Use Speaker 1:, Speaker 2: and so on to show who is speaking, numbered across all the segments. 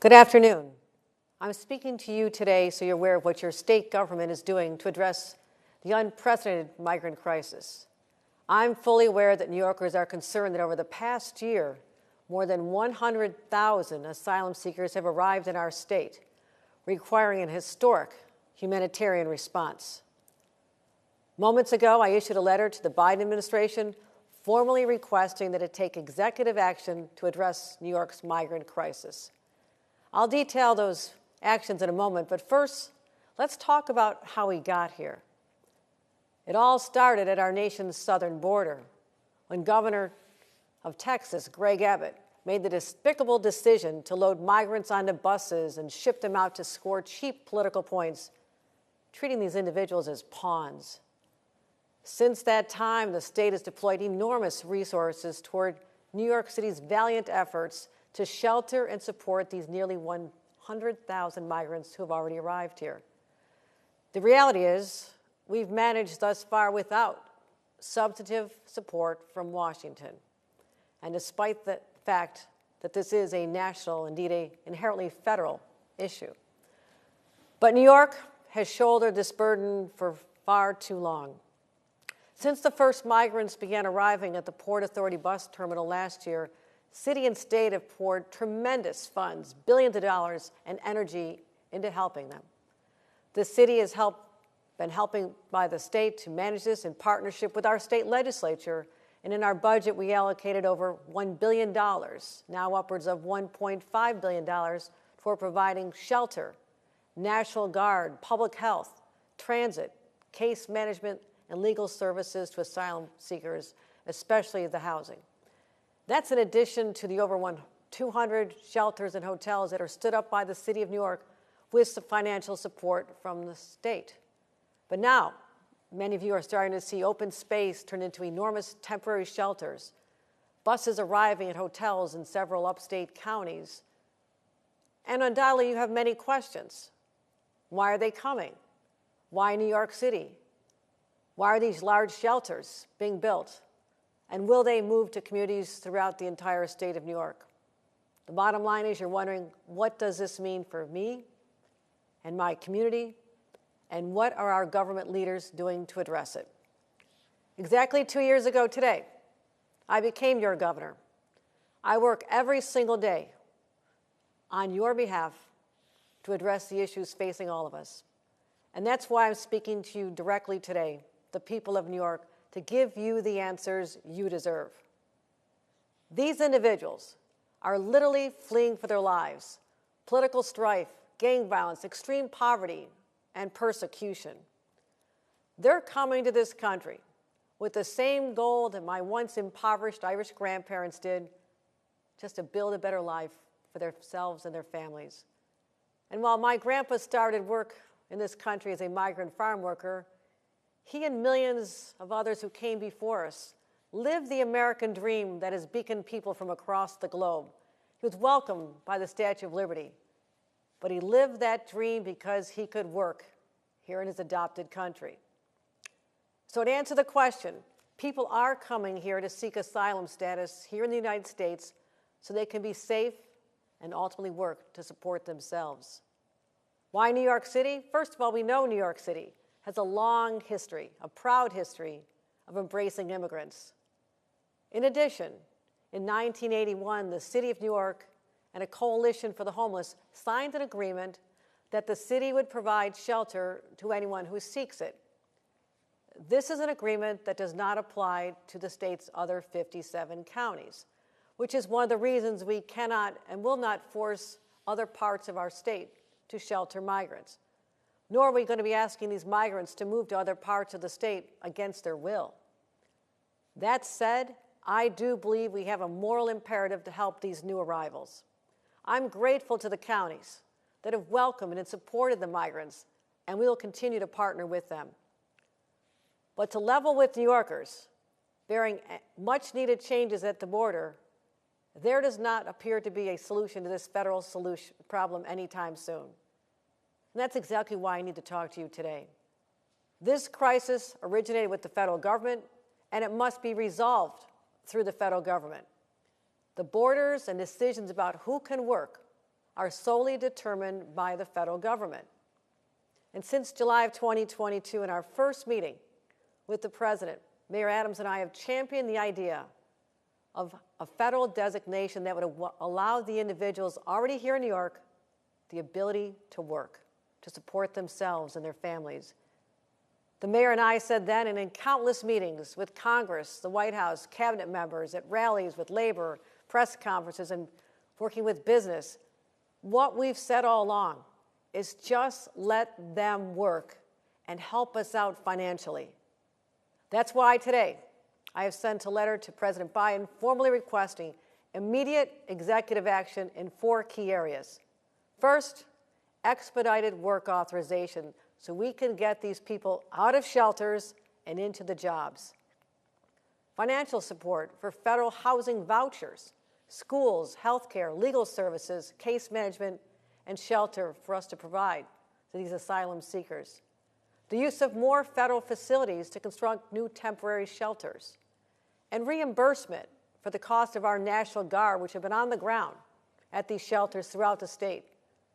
Speaker 1: Good afternoon. I'm speaking to you today so you're aware of what your state government is doing to address the unprecedented migrant crisis. I'm fully aware that New Yorkers are concerned that over the past year, more than 100,000 asylum seekers have arrived in our state, requiring an historic humanitarian response. Moments ago, I issued a letter to the Biden administration formally requesting that it take executive action to address New York's migrant crisis. I'll detail those actions in a moment, but first, let's talk about how we got here. It all started at our nation's southern border when Governor of Texas, Greg Abbott, made the despicable decision to load migrants onto buses and ship them out to score cheap political points, treating these individuals as pawns. Since that time, the state has deployed enormous resources toward New York City's valiant efforts to shelter and support these nearly 100,000 migrants who have already arrived here. The reality is, we've managed thus far without substantive support from Washington. And despite the fact that this is a national, indeed an inherently federal issue. But New York has shouldered this burden for far too long. Since the first migrants began arriving at the Port Authority bus terminal last year, city and state have poured tremendous funds, billions of dollars, and energy into helping them. The city has been helping by the state to manage this in partnership with our state legislature, and in our budget we allocated over $1 billion, now upwards of $1.5 billion, for providing shelter, National Guard, public health, transit, case management, and legal services to asylum seekers, especially the housing. That's in addition to the over 200 shelters and hotels that are stood up by the City of New York with some financial support from the state. But now, many of you are starting to see open space turn into enormous temporary shelters, buses arriving at hotels in several upstate counties. And undoubtedly, you have many questions. Why are they coming? Why New York City? Why are these large shelters being built? And will they move to communities throughout the entire state of New York? The bottom line is you're wondering, what does this mean for me and my community? And what are our government leaders doing to address it? Exactly 2 years ago today, I became your governor. I work every single day on your behalf to address the issues facing all of us. And that's why I'm speaking to you directly today, the people of New York, to give you the answers you deserve. These individuals are literally fleeing for their lives: political strife, gang violence, extreme poverty, and persecution. They're coming to this country with the same goal that my once impoverished Irish grandparents did, just to build a better life for themselves and their families. And while my grandpa started work in this country as a migrant farm worker, he and millions of others who came before us lived the American dream that has beaconed people from across the globe. He was welcomed by the Statue of Liberty, but he lived that dream because he could work here in his adopted country. So to answer the question, people are coming here to seek asylum status here in the United States so they can be safe and ultimately work to support themselves. Why New York City? First of all, we know New York City has a long history, a proud history, of embracing immigrants. In addition, in 1981, the City of New York and a coalition for the homeless signed an agreement that the city would provide shelter to anyone who seeks it. This is an agreement that does not apply to the state's other 57 counties, which is one of the reasons we cannot and will not force other parts of our state to shelter migrants. Nor are we going to be asking these migrants to move to other parts of the state against their will. That said, I do believe we have a moral imperative to help these new arrivals. I'm grateful to the counties that have welcomed and supported the migrants, and we will continue to partner with them. But to level with New Yorkers, bearing much-needed changes at the border, there does not appear to be a solution to this federal problem anytime soon. And that's exactly why I need to talk to you today. This crisis originated with the federal government, and it must be resolved through the federal government. The borders and decisions about who can work are solely determined by the federal government. And since July of 2022, in our first meeting with the President, Mayor Adams and I have championed the idea of a federal designation that would allow the individuals already here in New York the ability to work, to support themselves and their families. The mayor and I said then, and in countless meetings with Congress, the White House, cabinet members, at rallies with labor, press conferences, and working with business, what we've said all along is just let them work and help us out financially. That's why today I have sent a letter to President Biden formally requesting immediate executive action in 4 key areas. First, expedited work authorization so we can get these people out of shelters and into the jobs. Financial support for federal housing vouchers, schools, healthcare, legal services, case management, and shelter for us to provide to these asylum seekers. The use of more federal facilities to construct new temporary shelters. And reimbursement for the cost of our National Guard, which have been on the ground at these shelters throughout the state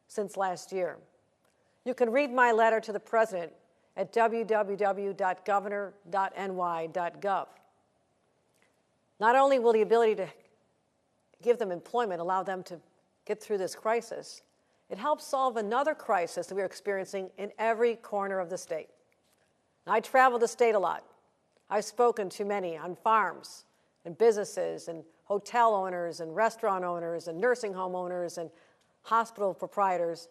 Speaker 1: since last year. You can read my letter to the President at www.governor.ny.gov. Not only will the ability to give them employment allow them to get through this crisis, it helps solve another crisis that we're experiencing in every corner of the state. I travel the state a lot. I've spoken to many on farms and businesses and hotel owners and restaurant owners and nursing home owners and hospital proprietors.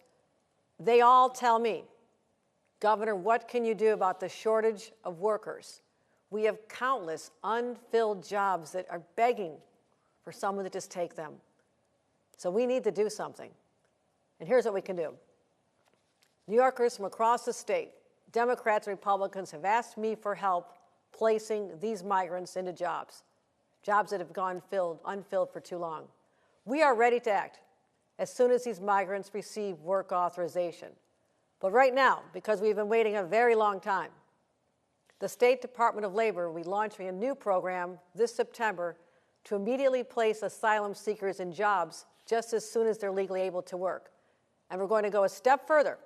Speaker 1: They all tell me, Governor, what can you do about the shortage of workers? We have countless unfilled jobs that are begging for someone to just take them. So we need to do something. And here's what we can do. New Yorkers from across the state, Democrats and Republicans, have asked me for help placing these migrants into jobs that have gone unfilled for too long. We are ready to act as soon as these migrants receive work authorization. But right now, because we've been waiting a very long time, the State Department of Labor will be launching a new program this September to immediately place asylum seekers in jobs just as soon as they're legally able to work. And we're going to go a step further,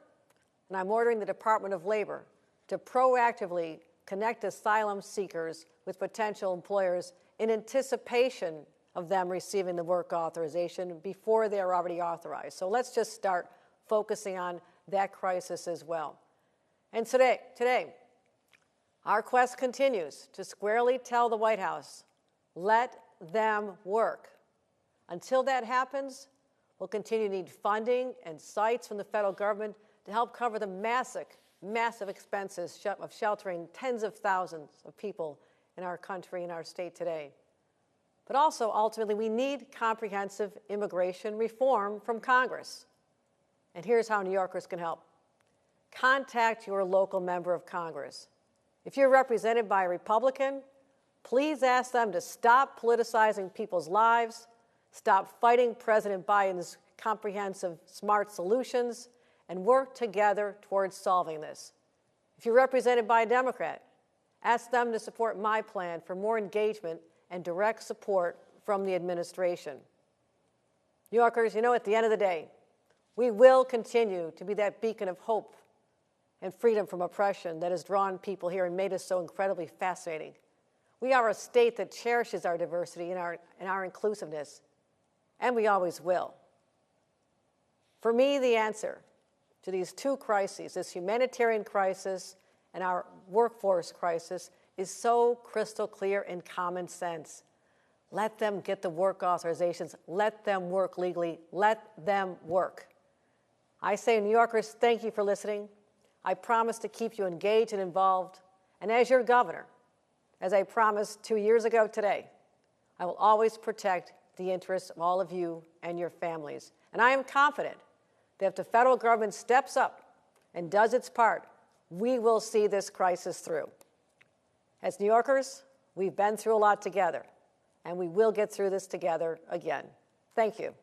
Speaker 1: and I'm ordering the Department of Labor to proactively connect asylum seekers with potential employers in anticipation of them receiving the work authorization before they're already authorized. So let's just start focusing on that crisis as well. And today, our quest continues to squarely tell the White House, let them work. Until that happens, we'll continue to need funding and sites from the federal government to help cover the massive expenses of sheltering tens of thousands of people in our country, in our state today. But also, ultimately, we need comprehensive immigration reform from Congress. And here's how New Yorkers can help. Contact your local member of Congress. If you're represented by a Republican, please ask them to stop politicizing people's lives, stop fighting President Biden's comprehensive, smart solutions, and work together towards solving this. If you're represented by a Democrat, ask them to support my plan for more engagement and direct support from the administration. New Yorkers, you know, at the end of the day, we will continue to be that beacon of hope and freedom from oppression that has drawn people here and made us so incredibly fascinating. We are a state that cherishes our diversity and our inclusiveness, and we always will. For me, the answer to these two crises, this humanitarian crisis and our workforce crisis, is so crystal clear and common sense. Let them get the work authorizations. Let them work legally. Let them work. I say, New Yorkers, thank you for listening. I promise to keep you engaged and involved. And as your governor, as I promised 2 years ago today, I will always protect the interests of all of you and your families. And I am confident that if the federal government steps up and does its part, we will see this crisis through. As New Yorkers, we've been through a lot together, and we will get through this together again. Thank you.